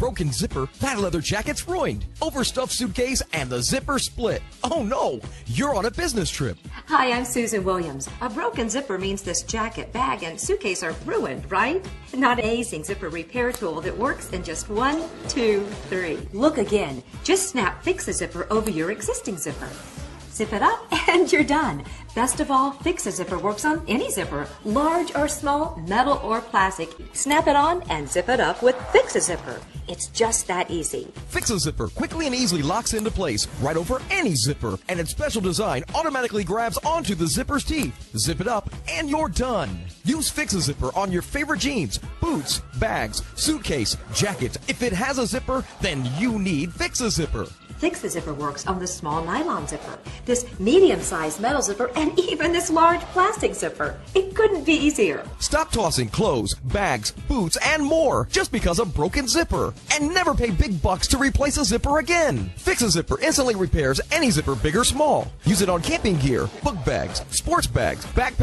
broken zipper, that leather jacket's ruined. Overstuffed suitcase and the zipper split. Oh no, you're on a business trip. Hi, I'm Susan Williams. A broken zipper means this jacket, bag, and suitcase are ruined, right? Not an amazing zipper repair tool that works in just 1, 2, 3. Look again. Just snap Fix-A-Zipper over your existing zipper. Zip it up and you're done. Best of all, Fix-A-Zipper works on any zipper, large or small, metal or plastic. Snap it on and zip it up with Fix-A-Zipper. It's just that easy. Fix-A-Zipper quickly and easily locks into place right over any zipper, and its special design automatically grabs onto the zipper's teeth. Zip it up and you're done. Use Fix-A-Zipper on your favorite jeans, boots, bags, suitcase, jacket. If it has a zipper, then you need Fix-A-Zipper. Fix-A-Zipper works on the small nylon zipper, this medium-sized metal zipper, and even this large plastic zipper. It couldn't be easier. Stop tossing clothes, bags, boots, and more just because of broken zipper. And never pay big bucks to replace a zipper again. Fix-A-Zipper instantly repairs any zipper, big or small. Use it on camping gear, book bags, sports bags, backpacks,